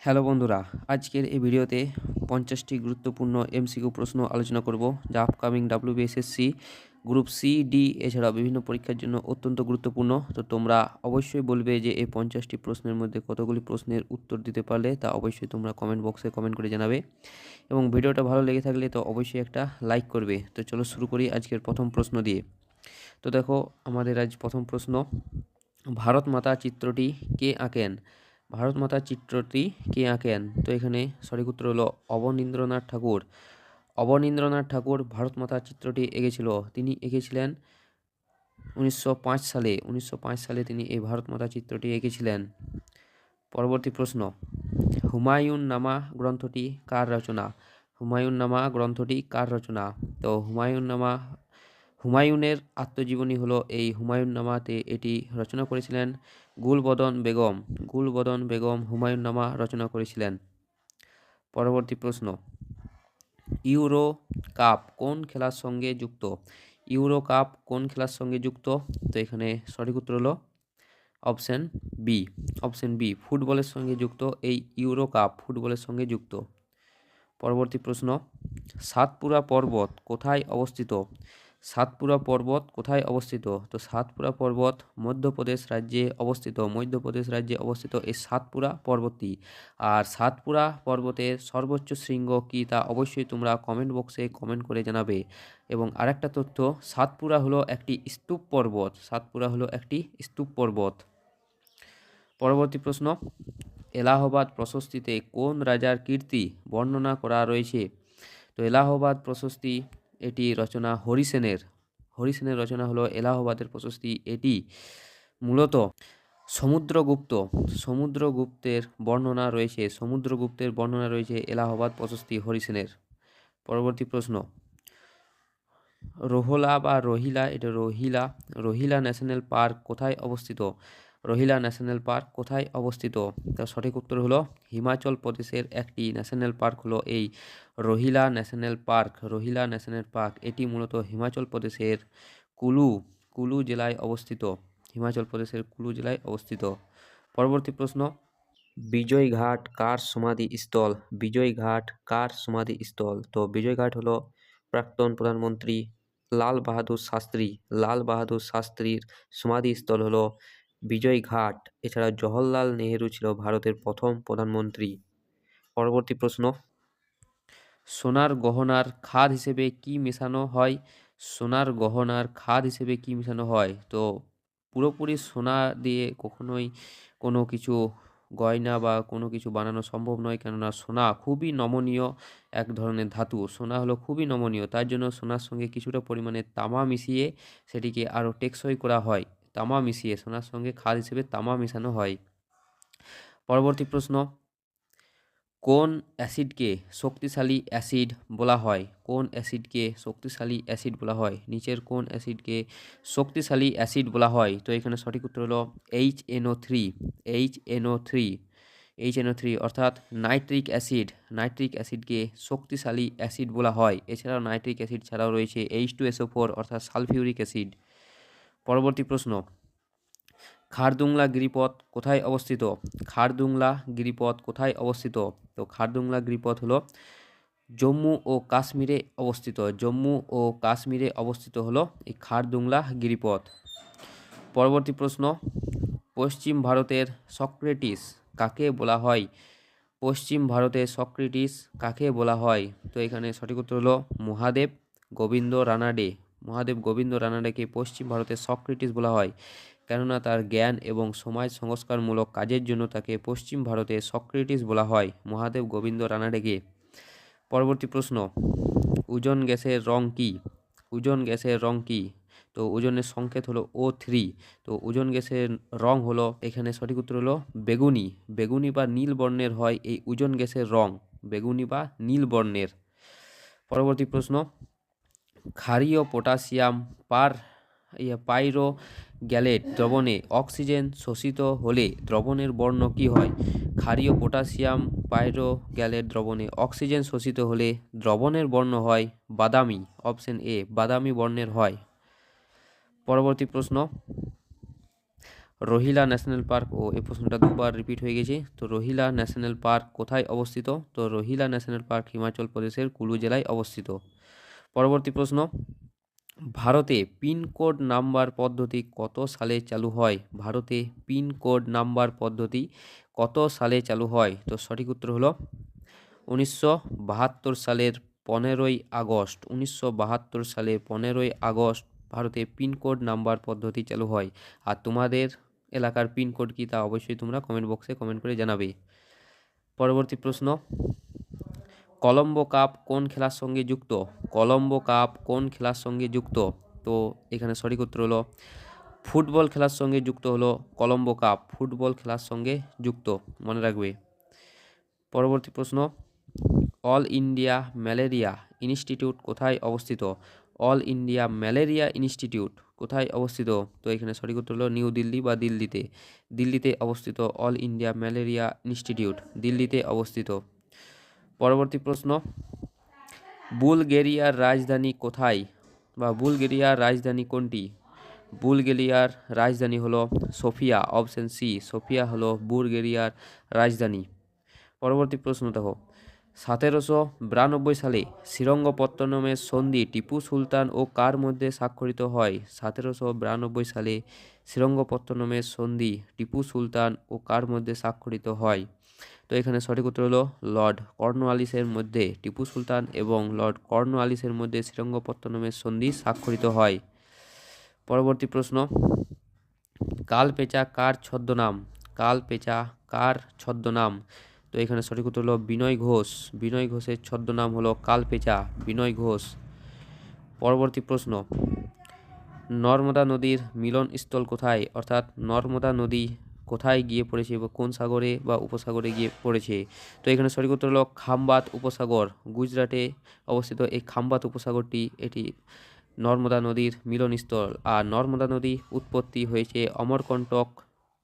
Hello বন্ধুরা, আজকের এই ভিডিওতে 50টি গুরুত্বপূর্ণ এমসিকিউ প্রশ্ন আলোচনা করব যা upcoming WBSSC group C D এছাড়াও বিভিন্ন পরীক্ষার জন্য অত্যন্ত গুরুত্বপূর্ণ। তো তোমরা অবশ্যই বলবে যে এই 50টি প্রশ্নের মধ্যে কতগুলি প্রশ্নের উত্তর দিতে পারলে, তা অবশ্যই তোমরা কমেন্ট বক্সে কমেন্ট করে জানাবে এবং ভিডিওটা ভালো লেগে থাকলে তো অবশ্যই একটা লাইক করবে। তো চলো শুরু করি আজকের প্রথম প্রশ্ন দিয়ে। তো দেখো, আমাদের আজ প্রথম প্রশ্ন, ভারত মাতা চিত্রটি কে আঁকেন? ভারত মাতা চিত্রটি কে আঁকেন? তো এখানে সঠিক উত্তর হলো অবনীন্দ্রনাথ ঠাকুর। অবনীন্দ্রনাথ ঠাকুর ভারত মাতা চিত্রটি এঁকেছিল। তিনি এঁকেছিলেন 1905 সালে। 1905 সালে তিনি এই ভারত মাতা চিত্রটি এঁকেছিলেন। পরবর্তী প্রশ্ন, হুমায়ুন নামা গ্রন্থটি কার রচনা? হুমায়ুন নামা গ্রন্থটি কার রচনা? তো হুমায়ুনের আত্মজীবনী হলো এই হুমায়ুন নামাতে, এটি রচনা করেছিলেন গুলবদন বেগম। গুলবদন বেগম হুমায়ুন নামা রচনা করেছিলেন। পরবর্তী প্রশ্ন, ইউরো কাপ কোন খেলার সঙ্গে যুক্ত? ইউরো কাপ কোন খেলার সঙ্গে যুক্ত? তো এখানে সঠিক উত্তর হলো অপশন বি। অপশন বি, ফুটবলের সঙ্গে যুক্ত। এই ইউরো কাপ ফুটবলের সঙ্গে যুক্ত। পরবর্তী প্রশ্ন, সাতপুরা পর্বত কোথায় অবস্থিত? সাতপুরা পর্বত কোথায় অবস্থিত? তো সাতপুরা পর্বত মধ্যপ্রদেশ রাজ্যে অবস্থিত। মধ্যপ্রদেশ রাজ্যে অবস্থিত এই সাতপুরা পর্বতটি। আর সাতপুরা পর্বতের সর্বোচ্চ শৃঙ্গ কী, তা অবশ্যই তোমরা কমেন্ট বক্সে কমেন্ট করে জানাবে। এবং আরেকটা তথ্য, সাতপুরা হলো একটি স্তূপ পর্বত। সাতপুরা হলো একটি স্তূপ পর্বত। পরবর্তী প্রশ্ন, এলাহাবাদ প্রশস্তিতে কোন রাজার কীর্তি বর্ণনা করা রয়েছে? তো এলাহাবাদ প্রশস্তি, এটি রচনা হরিসেনের। হরিসেনের রচনা হলো এলাহাবাদের প্রশস্তি। এটি মূলত সমুদ্রগুপ্ত সমুদ্রগুপ্তের বর্ণনা রয়েছে। সমুদ্রগুপ্তের বর্ণনা রয়েছে এলাহাবাদ প্রশস্তি হরিসেনের। পরবর্তী প্রশ্ন, রোহলা বা রোহিলা, এটা রোহিলা, রোহিলা ন্যাশনাল পার্ক কোথায় অবস্থিত? রোহিলা ন্যাশনাল পার্ক কোথায় অবস্থিত? তার সঠিক উত্তর হলো হিমাচল প্রদেশের একটি ন্যাশনাল পার্ক হলো এই Rohilla national park. Rohilla national park, এটি মূলত হিমাচল প্রদেশের কুলু কুলু জেলায় অবস্থিত। হিমাচল প্রদেশের কুলু জেলায় অবস্থিত। পরবর্তী প্রশ্ন, বিজয়ঘাট কার সমাধিস্থল? বিজয়ঘাট কার সমাধিস্থল? তো বিজয়ঘাট হলো প্রাক্তন প্রধানমন্ত্রী লাল বাহাদুর শাস্ত্রী। লাল বাহাদুর শাস্ত্রীর সমাধিস্থল হলো বিজয়ঘাট। এছাড়া জওহরলাল নেহেরু ছিল ভারতের প্রথম প্রধানমন্ত্রী। পরবর্তী প্রশ্ন, সোনার গহনার খাদ হিসেবে কি মেশানো হয়? সোনার গহনার খাদ হিসেবে কি মেশানো হয়? তো পুরোপুরি সোনা দিয়ে কখনোই কোনো কিছু গয়না বা কোনো কিছু বানানো সম্ভব নয়, কেননা সোনা খুবই নমনীয় এক ধরনের ধাতু। সোনা হলো খুবই নমনীয়, তার জন্য সোনার সঙ্গে কিছুটা পরিমাণে তামা মিশিয়ে সেটিকে আরও টেকসই করা হয়। তামা মিশিয়ে সোনার সঙ্গে খাদ হিসেবে তামা মেশানো হয়। পরবর্তী প্রশ্ন, কোন অ্যাসিডকে শক্তিশালী অ্যাসিড বলা হয়? কোন অ্যাসিডকে শক্তিশালী অ্যাসিড বলা হয়? নিচের কোন অ্যাসিডকে শক্তিশালী অ্যাসিড বলা হয়? তো এখানে সঠিক উত্তর হলো HNO3। HNO3, HNO3 অর্থাৎ নাইট্রিক অ্যাসিড। নাইট্রিক অ্যাসিডকে শক্তিশালী অ্যাসিড বলা হয়। এছাড়াও নাইট্রিক অ্যাসিড ছাড়াও রয়েছে H2SO4 অর্থাৎ সালফিউরিক অ্যাসিড। পরবর্তী প্রশ্ন, খারদুংলা গিরিপথ কোথায় অবস্থিত? খারদুংলা গিরিপথ কোথায় অবস্থিত? তো খারদুংলা গিরিপথ হলো জম্মু ও কাশ্মীরে অবস্থিত। জম্মু ও কাশ্মীরে অবস্থিত হলো এই খারদুংলা গিরিপথ। পরবর্তী প্রশ্ন, পশ্চিম ভারতের সক্রেটিস কাকে বলা হয়? পশ্চিম ভারতের সক্রেটিস কাকে বলা হয়? তো এখানে সঠিক উত্তর হলো মহাদেব গোবিন্দ রানাডে। মহাদেব গোবিন্দ রানাডেকে পশ্চিম ভারতের সক্রেটিস বলা হয়, কেননা তার জ্ঞান এবং সমাজ সংস্কারমূলক কাজের জন্য তাকে পশ্চিম ভারতে সক্রেটিস বলা হয়, মহাদেব গোবিন্দ রানাডেকে। পরবর্তী প্রশ্ন, ওজন গ্যাসের রং কী? ওজন গ্যাসের রং কী? তো ওজনের সংকেত হলো O3। তো ওজন গ্যাসের রং হলো, এখানে সঠিক উত্তর হলো বেগুনি। বেগুনি বা নীল বর্ণের হয় এই ওজন গ্যাসের রং, বেগুনি বা নীল বর্ণের। পরবর্তী প্রশ্ন, ক্ষারীয় পটাশিয়াম পাইরোগ্যালেট দ্রবণে অক্সিজেন শোষিত হলে দ্রবণের বর্ণ কী হয়? ক্ষারীয় পটাশিয়াম পাইরোগ্যালেট দ্রবণে অক্সিজেন শোষিত হলে দ্রবণের বর্ণ হয় বাদামি। অপশন এ, বাদামি বর্ণের হয়। পরবর্তী প্রশ্ন, রোহিলা ন্যাশনাল পার্ক, ও এই প্রশ্নটা দুবার রিপিট হয়ে গেছে। তো রোহিলা ন্যাশনাল পার্ক কোথায় অবস্থিত? তো রোহিলা ন্যাশনাল পার্ক হিমাচল প্রদেশের কুলু জেলায় অবস্থিত। পরবর্তী প্রশ্ন, ভারতে পিনকোড নাম্বার পদ্ধতি কত সালে চালু হয়? ভারতে পিনকোড নাম্বার পদ্ধতি কত সালে চালু হয়? তো সঠিক উত্তর হলো 1972 সালের 15ই আগস্ট। 1972 সালে 15ই আগস্ট ভারতে পিনকোড নাম্বার পদ্ধতি চালু হয়। আর তোমাদের এলাকার পিনকোড কি তা অবশ্যই তোমরা কমেন্ট বক্সে কমেন্ট করে জানাবে। পরবর্তী প্রশ্ন, কলম্বো কাপ কোন খেলার সঙ্গে যুক্ত? কলম্বো কাপ কোন খেলার সঙ্গে যুক্ত? তো এখানে সঠিক উত্তর হলো ফুটবল খেলার সঙ্গে যুক্ত হলো কলম্বো কাপ, ফুটবল খেলার সঙ্গে যুক্ত, মনে রাখবে। পরবর্তী প্রশ্ন, অল ইন্ডিয়া ম্যালেরিয়া ইনস্টিটিউট কোথায় অবস্থিত? অল ইন্ডিয়া ম্যালেরিয়া ইনস্টিটিউট কোথায় অবস্থিত? তো এখানে সঠিক উত্তর হলো নিউ দিল্লি বা দিল্লিতে। দিল্লিতে অবস্থিত অল ইন্ডিয়া ম্যালেরিয়া ইনস্টিটিউট, দিল্লিতে অবস্থিত। পরবর্তী প্রশ্ন, বুলগেরিয়ার রাজধানী কোথায় বা বুলগেরিয়ার রাজধানী কোনটি? বুলগেরিয়ার রাজধানী হলো সোফিয়া, অপশন সি, সোফিয়া হলো বুলগেরিয়ার রাজধানী। পরবর্তী প্রশ্ন দেখো, 1792 সালে শ্রীরঙ্গপত্তনমের সন্ধি টিপু সুলতান ও কার মধ্যে স্বাক্ষরিত হয়? 1792 সালে শ্রীরঙ্গপত্তনমের সন্ধি টিপু সুলতান ও কার মধ্যে স্বাক্ষরিত হয়? তো এখানে সঠিক উত্তর হলো লর্ড কর্নওয়ালিসের মধ্যে, টিপু সুলতান এবং লর্ড কর্নওয়ালিসের মধ্যে শ্রীরঙ্গপত্তনমের সন্ধি স্বাক্ষরিত হয়। পরবর্তী প্রশ্ন, কালপেচা কার ছদ্মনাম? কালপেচা কার ছদ্মনাম? তো এখানে সঠিক উত্তর হলো বিনয় ঘোষ, বিনয় ঘোষের ছদ্মনাম হলো কালপেচা, বিনয় ঘোষ। পরবর্তী প্রশ্ন, নর্মদা নদীর মিলনস্থল কোথায়? অর্থাৎ নর্মদা নদী কোথায় গিয়ে পড়েছে বা কোন সাগরে বা উপসাগরে গিয়ে পড়েছে? তো এখানে সঠিক উত্তর হলো খামবাত উপসাগর, গুজরাটে অবস্থিত এই খামবাত উপসাগরটি, এটি নর্মদা নদীর মিলনস্থল। আর নর্মদা নদী উৎপত্তি হয়েছে অমরকণ্টক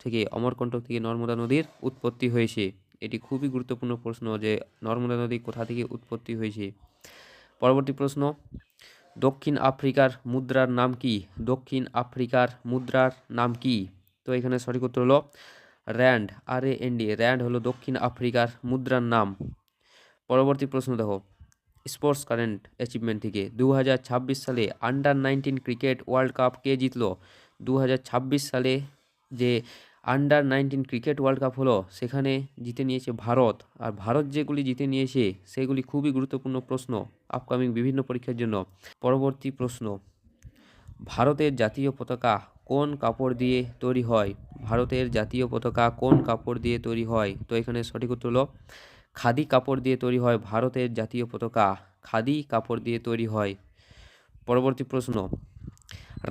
থেকে, অমরকণ্টক থেকে নর্মদা নদীর উৎপত্তি হয়েছে। এটি খুবই গুরুত্বপূর্ণ প্রশ্ন যে নর্মদা নদী কোথা থেকে উৎপত্তি হয়েছে। পরবর্তী প্রশ্ন, দক্ষিণ আফ্রিকার মুদ্রার নাম কি? দক্ষিণ আফ্রিকার মুদ্রার নাম কি? তো এখানে সঠিক উত্তর হলো র্যান্ড, RAND, র্যান্ড হলো দক্ষিণ আফ্রিকার মুদ্রার নাম। পরবর্তী প্রশ্ন দেখো, স্পোর্টস কারেন্ট অ্যাচিভমেন্ট থেকে 2026 সালে আন্ডার-19 ক্রিকেট ওয়ার্ল্ড কাপ কে জিতলো? 2026 সালে যে আন্ডার-19 ক্রিকেট ওয়ার্ল্ড কাপ হলো সেখানে জিতে নিয়েছে ভারত। আর ভারত যেগুলি জিতে নিয়েছে সেগুলি খুবই গুরুত্বপূর্ণ প্রশ্ন আপকামিং বিভিন্ন পরীক্ষার জন্য। পরবর্তী প্রশ্ন, ভারতের জাতীয় পতাকা কোন কাপড় দিয়ে তৈরি হয়? ভারতের জাতীয় পতাকা কোন কাপড় দিয়ে তৈরি হয়? তো এখানে সঠিক উত্তর হলো খাদি কাপড় দিয়ে তৈরি হয় ভারতের জাতীয় পতাকা, খাদি কাপড় দিয়ে তৈরি হয়। পরবর্তী প্রশ্ন,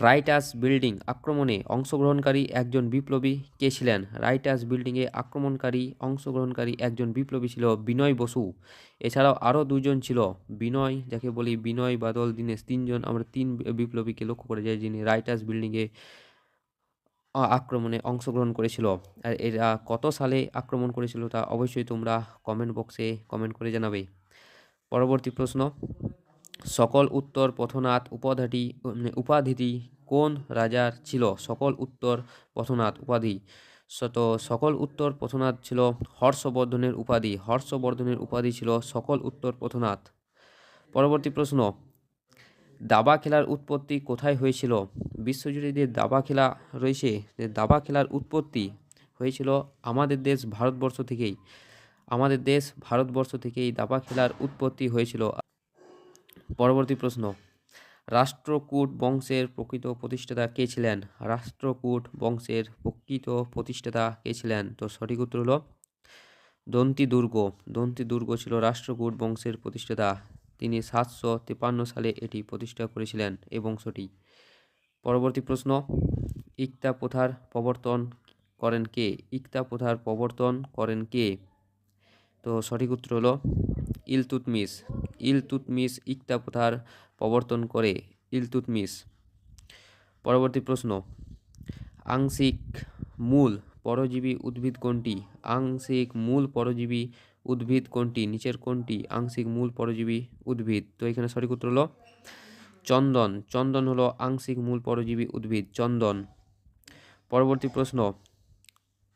রাইটার্স বিল্ডিং আক্রমণে অংশগ্রহণকারী একজন বিপ্লবী কে ছিলেন? রাইটার্স বিল্ডিংয়ে অংশগ্রহণকারী একজন বিপ্লবী ছিল বিনয় বসু। এছাড়াও আরও দুজন ছিল, বিনয় যাকে বলি বিনয়, বাদল, দীনেশ, তিনজন আমরা তিন বিপ্লবীকে লক্ষ্য করে যাই যিনি রাইটার্স বিল্ডিংয়ে আক্রমণে অংশগ্রহণ করেছিল। আর এরা কত সালে আক্রমণ করেছিল তা অবশ্যই তোমরা কমেন্ট বক্সে কমেন্ট করে জানাবে। পরবর্তী প্রশ্ন, সকল উত্তর পথনাথ উপাধিটি কোন রাজার ছিল? সকল উত্তর পথনাথ উপাধি, সকল উত্তর পথনাথ ছিল হর্ষবর্ধনের উপাধি, হর্ষবর্ধনের উপাধি ছিল সকল উত্তর পথনাথ। পরবর্তী প্রশ্ন, দাবা খেলার উৎপত্তি কোথায় হয়েছিল? বিশ্বজুড়ে যে দাবা খেলা রয়েছে, যে দাবা খেলার উৎপত্তি হয়েছিল আমাদের দেশ ভারতবর্ষ থেকেই, আমাদের দেশ ভারতবর্ষ থেকেই দাবা খেলার উৎপত্তি হয়েছিল। পরবর্তী প্রশ্ন, রাষ্ট্রকূট বংশের প্রকৃত প্রতিষ্ঠাতা কে ছিলেন? রাষ্ট্রকূট বংশের প্রকৃত প্রতিষ্ঠাতা কে ছিলেন? তো সঠিক উত্তর হলো দন্তি দুর্গ, দন্তি দুর্গ ছিল রাষ্ট্রকূট বংশের প্রতিষ্ঠাতা। তিনি 753 সালে এটি প্রতিষ্ঠা করেছিলেন এই বংশটি। পরবর্তী প্রশ্ন, ইকতা প্রথার প্রবর্তন করেন কে? ইকতা প্রথার প্রবর্তন করেন কে? তো সঠিক উত্তর হলো ইলতুৎমিশ, ইলতুৎমিশ ইকতা প্রথার প্রবর্তন করে, ইলতুৎমিশ। পরবর্তী প্রশ্ন, আংশিক মূল পরজীবী উদ্ভিদ কোনটি? আংশিক মূল পরজীবী উদ্ভিদ কোনটি? নিচের কোনটি আংশিক মূল পরজীবী উদ্ভিদ? তো এখানে সঠিক উত্তর হলো চন্দন, চন্দন হলো আংশিক মূল পরজীবী উদ্ভিদ, চন্দন। পরবর্তী প্রশ্ন,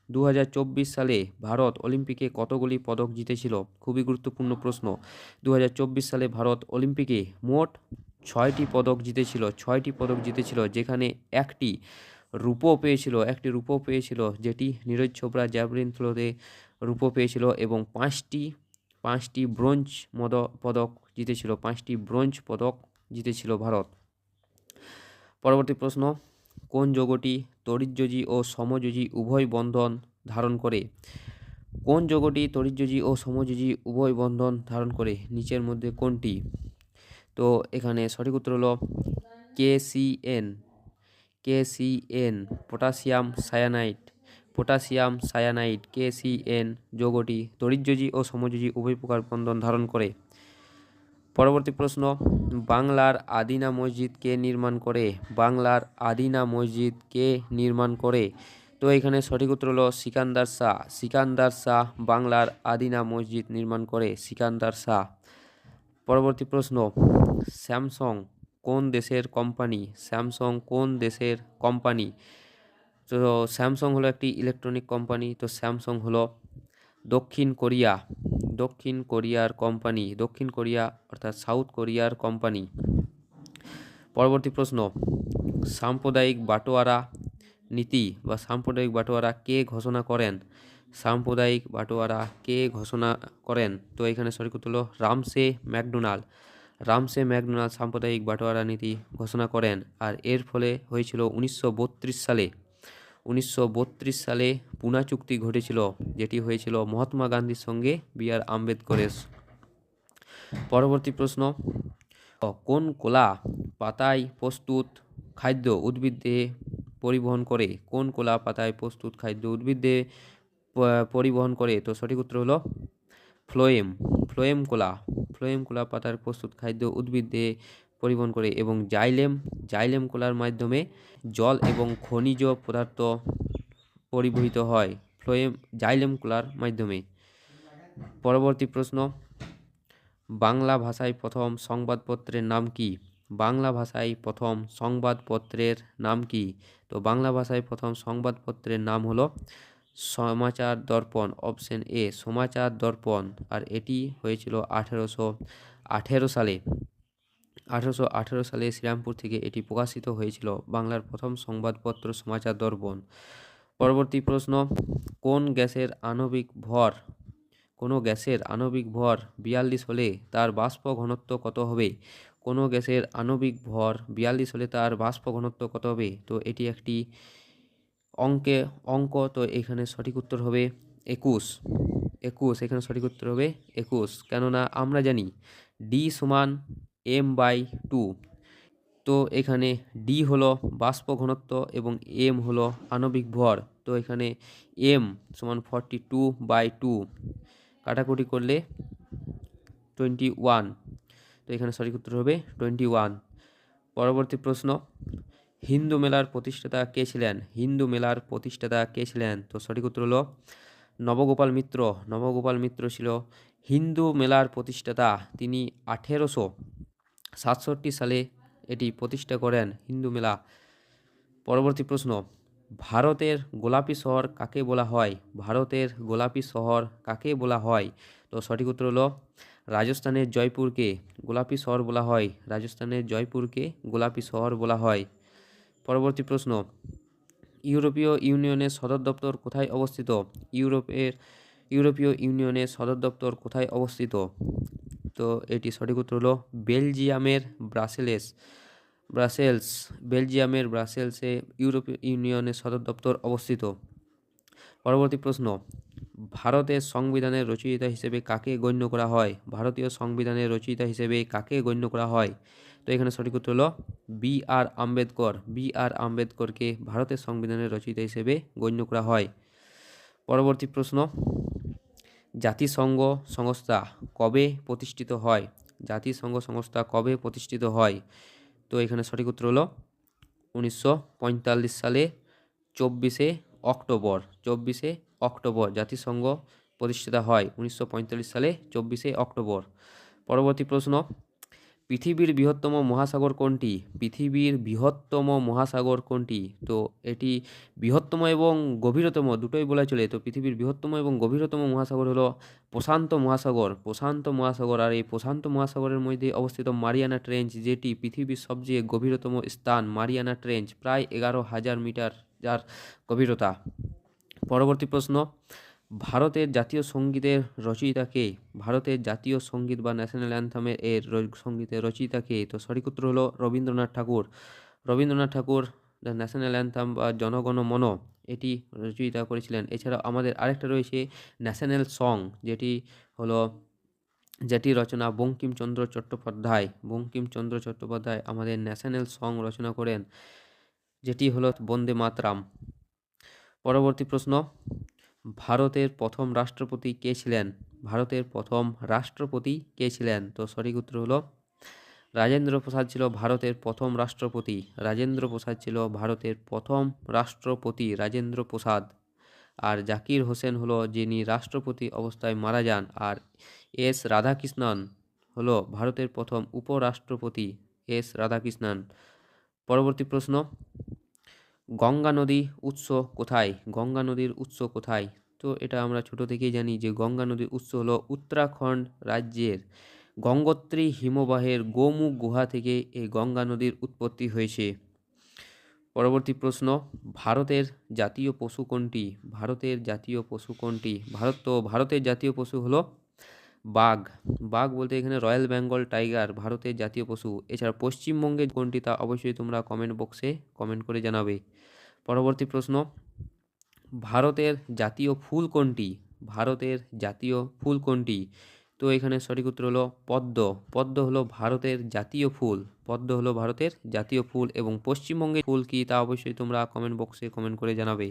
2024 সালে ভারত অলিম্পিকে কতগুলি পদক জিতেছিল? খুবই গুরুত্বপূর্ণ প্রশ্ন। 2024 সালে ভারত অলিম্পিকে মোট 6টি পদক জিতেছিল, 6টি পদক জিতেছিল, যেখানে একটি রূপো পেয়েছিল, যেটি নীরজ চোপড়া জ্যাভলিন থ্রোতে রূপো পেয়েছিল, এবং পাঁচটি ব্রোঞ্জ পদক জিতেছিল, 5টি ব্রোঞ্জ পদক জিতেছিল ভারত। পরবর্তী প্রশ্ন, কোন যৌগটি তড়িৎযোজী ও সমযোজী উভয় বন্ধন ধারণ করে? কোন যৌগটি তড়িৎযোজী ও সমযোজী উভয় বন্ধন ধারণ করে? নিচের মধ্যে কোনটি? তো এখানে সঠিক উত্তর হলো KCN, পটাশিয়াম সায়ানাইড KCN যৌগটি তড়িৎযোজী ও সমযোজী উভয় প্রকার বন্ধন ধারণ করে। পরবর্তী প্রশ্ন, বাংলার আদিনা মসজিদ কে নির্মাণ করে? বাংলার আদিনা মসজিদ কে নির্মাণ করে? তো এখানে সঠিক উত্তর হলো সিকান্দার শাহ বাংলার আদিনা মসজিদ নির্মাণ করে, সিকান্দার শাহ। পরবর্তী প্রশ্ন, স্যামসাং কোন দেশের কোম্পানি? তো স্যামসাং হলো একটি ইলেকট্রনিক কোম্পানি। তো স্যামসাং হলো দক্ষিণ কোরিয়া অর্থাৎ সাউথ কোরিয়ার কোম্পানি। পরবর্তী প্রশ্ন, সাম্প্রদায়িক বাটোয়ারা নীতি বা সাম্প্রদায়িক বাটোয়ারা কে ঘোষণা করেন? তো এখানে সঠিক উত্তর হলো রামসে ম্যাকডোনাল্ড সাম্প্রদায়িক বাটোয়ারা নীতি ঘোষণা করেন। আর এর ফলে হয়েছিল 1932 সালে পুনা চুক্তি ঘটেছিল, যেটি হয়েছিল মহাত্মা গান্ধীর সঙ্গে B.R. আম্বেদকরের। পরবর্তী প্রশ্ন, কোন কলা পাতায় প্রস্তুত খাদ্য উদ্ভিদে পরিবহন করে? পরিবহন করে? তো সঠিক উত্তর হলো ফ্লোয়েম কলা পাতার প্রস্তুত খাদ্য উদ্ভিদে পরিবহন করে, এবং জাইলেম কলার মাধ্যমে জল এবং খনিজ পদার্থ পরিবহিত হয়, জাইলেম কলার মাধ্যমে। পরবর্তী প্রশ্ন, বাংলা ভাষায় প্রথম সংবাদপত্রের নাম কি? তো বাংলা ভাষায় প্রথম সংবাদপত্রের নাম হলো সমাচার দর্পণ, অপশন এ সমাচার দর্পণ। আর এটি হয়েছিল 1818 সালে শ্রীরামপুর থেকে এটি প্রকাশিত হয়েছিল, বাংলার প্রথম সংবাদপত্র সমাচার দর্পণ। পরবর্তী প্রশ্ন, কোনো গ্যাসের আণবিক ভর 42 হলে তার বাষ্প ঘনত্ব কত হবে? তো এটি একটি অঙ্ক। তো এখানে সঠিক উত্তর হবে 21। এখানে সঠিক উত্তর হবে 21, কেননা আমরা জানি D সমান m/2। তো এখানে D হলো বাষ্প ঘনত্ব এবং m হলো আণবিক ভর। তো এখানে m সমান 42/2, কাটাকুটি করলে 21। তো এখানে সঠিক উত্তর হবে 21। পরবর্তী প্রশ্ন, হিন্দু মেলার প্রতিষ্ঠাতা কে ছিলেন? তো সঠিক উত্তর হলো নবগোপাল মিত্র ছিল হিন্দু মেলার প্রতিষ্ঠাতা। তিনি 1867 সালে এটি প্রতিষ্ঠা করেন, হিন্দু মেলা। পরবর্তী প্রশ্ন, ভারতের গোলাপী শহর কাকে বলা হয়? তো সঠিক উত্তর হলো রাজস্থানের জয়পুরকে গোলাপী শহর বলা হয়। পরবর্তী প্রশ্ন, ইউরোপীয় ইউনিয়নের সদর দপ্তর কোথায় অবস্থিত? ইউরোপীয় ইউনিয়নের সদর দপ্তর কোথায় অবস্থিত? তো এটি সঠিক উত্তর হলো বেলজিয়ামের ব্রাসেলসে ইউরোপীয় ইউনিয়নের সদর দপ্তর অবস্থিত। পরবর্তী প্রশ্ন, ভারতের সংবিধানের রচয়িতা হিসেবে কাকে গণ্য করা হয়? তো এখানে সঠিক উত্তর হলো B.R. আম্বেদকরকে ভারতের সংবিধানের রচয়িতা হিসেবে গণ্য করা হয়। পরবর্তী প্রশ্ন, জাতিসংঘ সংস্থা কবে প্রতিষ্ঠিত হয়? তো এখানে সঠিক উত্তর হলো 1945 সালে 24শে অক্টোবর জাতিসংঘ প্রতিষ্ঠিত হয় 1945 সালে 24শে অক্টোবর। পরবর্তী প্রশ্ন, পৃথিবীর বৃহত্তম মহাসাগর কোনটি? পৃথিবীর বৃহত্তম মহাসাগর কোনটি? তো এটি বৃহত্তম এবং গভীরতম দুটোই বলা চলে। তো পৃথিবীর বৃহত্তম এবং গভীরতম মহাসাগর হলো প্রশান্ত মহাসাগর। প্রশান্ত মহাসাগর, আর এই প্রশান্ত মহাসাগরের মধ্যে অবস্থিত মারিয়ানা ট্রেঞ্চ, যেটি পৃথিবীর সবচেয়ে গভীরতম স্থান। মারিয়ানা ট্রেঞ্চ প্রায় 11,000 মিটার যার গভীরতা। পরবর্তী প্রশ্ন, ভারতের জাতীয় সঙ্গীতের রচয়িতা কে? ভারতের জাতীয় সঙ্গীত বা ন্যাশনাল অ্যান্থামের সঙ্গীতের রচয়িতা কে? তো সঠিক উত্তর হলো রবীন্দ্রনাথ ঠাকুর। রবীন্দ্রনাথ ঠাকুর দ্য ন্যাশনাল অ্যান্থাম বা জনগণ মন এটি রচয়িতা করেছিলেন। এছাড়াও আমাদের আরেকটা রয়েছে ন্যাশনাল সং, যেটি রচনা বঙ্কিমচন্দ্র চট্টোপাধ্যায়। বঙ্কিমচন্দ্র চট্টোপাধ্যায় আমাদের ন্যাশনাল সং রচনা করেন, যেটি হলো বন্দে মাতরম। পরবর্তী প্রশ্ন, ভারতের প্রথম রাষ্ট্রপতি কে ছিলেন? ভারতের প্রথম রাষ্ট্রপতি কে ছিলেন? তো সঠিক উত্তর হলো রাজেন্দ্র প্রসাদ ছিল ভারতের প্রথম রাষ্ট্রপতি। রাজেন্দ্র প্রসাদ ছিল ভারতের প্রথম রাষ্ট্রপতি, রাজেন্দ্র প্রসাদ। আর জাকির হোসেন হলো যিনি রাষ্ট্রপতি অবস্থায় মারা যান। আর এস রাধাকৃষ্ণন হলো ভারতের প্রথম উপরাষ্ট্রপতি, এস রাধাকৃষ্ণন। পরবর্তী প্রশ্ন, গঙ্গা নদী উৎস কোথায়? গঙ্গা নদীর উৎস কোথায়? তো এটা আমরা ছোট থেকেই জানি যে গঙ্গা নদীর উৎস হলো উত্তরাখণ্ড রাজ্যের গঙ্গোত্রী হিমবাহের গোমুখ গুহা থেকে এই গঙ্গা নদীর উৎপত্তি হয়েছে। পরবর্তী প্রশ্ন, ভারতের জাতীয় পশু কোনটি? ভারতের জাতীয় পশু কোনটি? ভারতের জাতীয় পশু হলো বাঘ। বাঘ বলতে এখানে রয়্যাল বেঙ্গল টাইগার ভারতের জাতীয় পশু। এছাড়া পশ্চিমবঙ্গে কোনটি তা অবশ্যই তোমরা কমেন্ট বক্সে কমেন্ট করে জানাবে। পরবর্তী প্রশ্ন, ভারতের জাতীয় ফুল কোনটি? ভারতের জাতীয় ফুল কোনটি? তো এখানে সঠিক উত্তর হলো পদ্ম। পদ্ম হলো ভারতের জাতীয় ফুল। পদ্ম হলো ভারতের জাতীয় ফুল। এবং পশ্চিমবঙ্গের ফুল কি তা অবশ্যই তোমরা কমেন্ট বক্সে কমেন্ট করে জানাবে।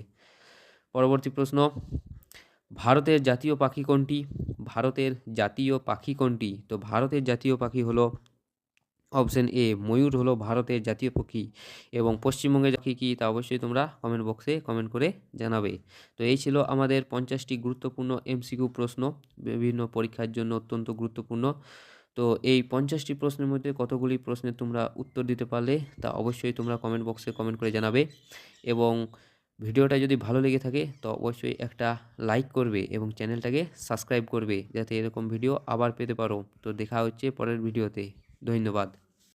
পরবর্তী প্রশ্ন, ভারতের জাতীয় পাখি কোনটি? ভারতের জাতীয় পাখি কোনটি? তো ভারতের জাতীয় পাখি হলো অপশন এ ময়ূর হলো ভারতের জাতীয় পাখি। এবং পশ্চিমবঙ্গের পাখি কি তা অবশ্যই তোমরা কমেন্ট বক্সে কমেন্ট করে জানাবে। তো এই ছিল আমাদের 50টি গুরুত্বপূর্ণ এমসিকিউ প্রশ্ন, বিভিন্ন পরীক্ষার জন্য অত্যন্ত গুরুত্বপূর্ণ। তো এই 50টি প্রশ্নের মধ্যে কতগুলি প্রশ্নের তোমরা উত্তর দিতে পারলে তা অবশ্যই তোমরা কমেন্ট বক্সে কমেন্ট করে জানাবে। এবং ভিডিওটা যদি ভালো লেগে থাকে তো অবশ্যই একটা লাইক করবে এবং চ্যানেলটাকে সাবস্ক্রাইব করবে, যাতে এরকম ভিডিও আবার পেতে পারো। তো দেখা হচ্ছে পরের ভিডিওতে। ধন্যবাদ।